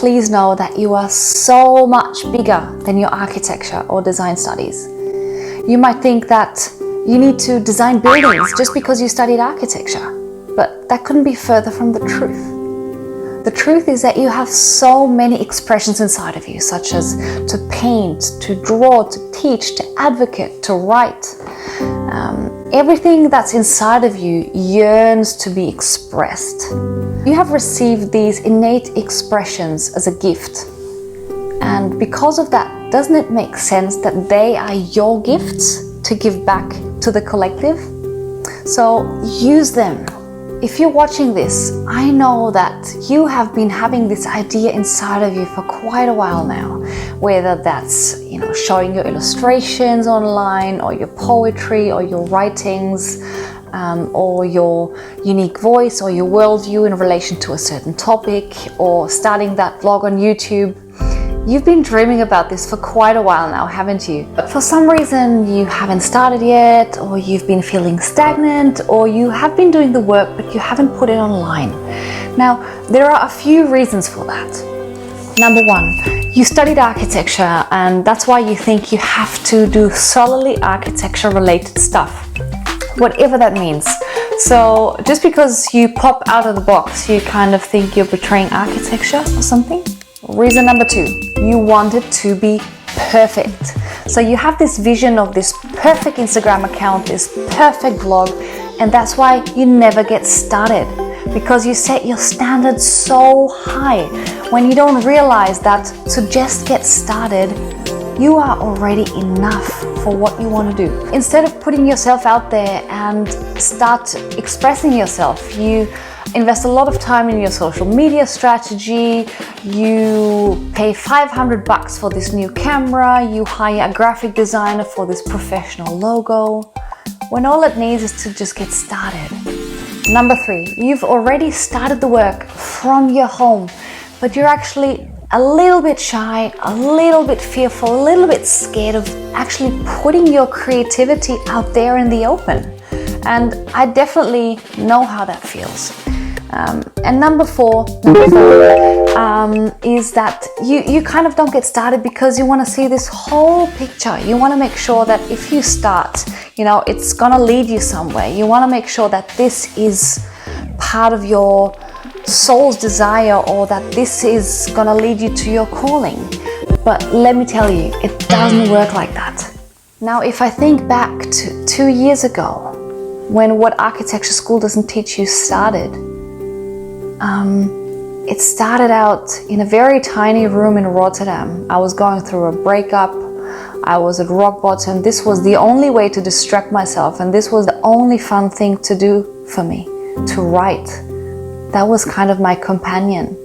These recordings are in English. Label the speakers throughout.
Speaker 1: please know that you are so much bigger than your architecture or design studies. You might think that you need to design buildings just because you studied architecture, but that couldn't be further from the truth. The truth is that you have so many expressions inside of you, such as to paint, to draw, to teach, to advocate, to write. Everything that's inside of you yearns to be expressed. You have received these innate expressions as a gift. And because of that, doesn't it make sense that they are your gifts to give back to the collective? So use them. If you're watching this, I know that you have been having this idea inside of you for quite a while now, whether that's, showing your illustrations online, or your poetry, or your writings, or your unique voice, or your worldview in relation to a certain topic, or starting that vlog on YouTube. You've been dreaming about this for quite a while now, haven't you? But for some reason you haven't started yet, or you've been feeling stagnant, or you have been doing the work but you haven't put it online. Now, there are a few reasons for that. Number one, you studied architecture and that's why you think you have to do solely architecture related stuff, whatever that means. So just because you pop out of the box, you kind of think you're betraying architecture or something. Reason number two, you want it to be perfect. So you have this vision of this perfect Instagram account, this perfect vlog, and that's why you never get started, because you set your standards so high when you don't realize that to just get started, you are already enough for what you want to do. Instead of putting yourself out there and start expressing yourself, you invest a lot of time in your social media strategy, you pay $500 for this new camera, you hire a graphic designer for this professional logo, when all it needs is to just get started. Number three, you've already started the work from your home, but you're actually a little bit shy, a little bit fearful, a little bit scared of actually putting your creativity out there in the open. And I definitely know how that feels. And number four is that you kind of don't get started because you want to see this whole picture. You want to make sure that if you start, it's gonna lead you somewhere. You want to make sure that this is part of your soul's desire, or that this is gonna lead you to your calling. But let me tell you, it doesn't work like that. Now, if I think back to 2 years ago, when What Architecture School Doesn't Teach You started, it started out in a very tiny room in Rotterdam. I was going through a breakup. I was at rock bottom. This was the only way to distract myself, and this was the only fun thing to do for me, to write. That was kind of my companion.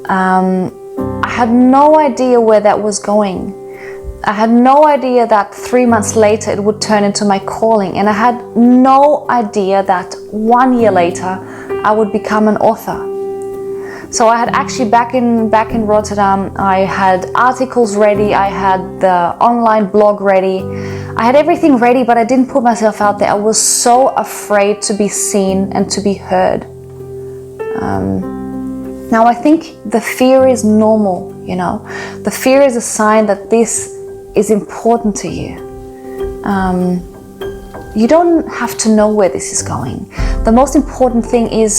Speaker 1: I had no idea where that was going. I had no idea that 3 months later it would turn into my calling, and I had no idea that 1 year later I would become an author. So I had actually back in Rotterdam, I had articles ready, I had the online blog ready, I had everything ready, but I didn't put myself out there. I was so afraid to be seen and to be heard. Now I think the fear is normal, The fear is a sign that this is important to you. You don't have to know where this is going. The most important thing is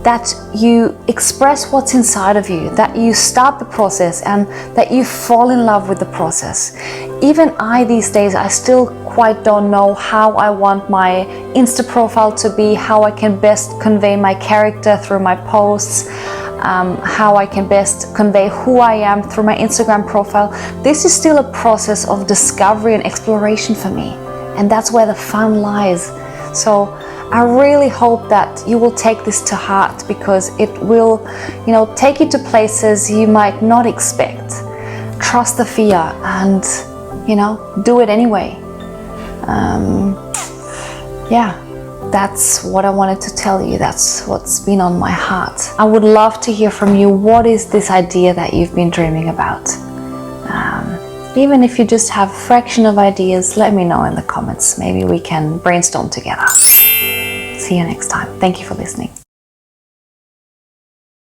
Speaker 1: that you express what's inside of you, that you start the process, and that you fall in love with the process. Even these days, I still quite don't know how I want my Insta profile to be, how I can best convey my character through my posts, how I can best convey who I am through my Instagram profile. This is still a process of discovery and exploration for me, and that's where the fun lies. So I really hope that you will take this to heart, because it will, take you to places you might not expect. Trust the fear and, do it anyway. That's what I wanted to tell you. That's what's been on my heart. I would love to hear from you. What is this idea that you've been dreaming about? Even if you just have a fraction of ideas, let me know in the comments. Maybe we can brainstorm together. See you next time. Thank you for listening.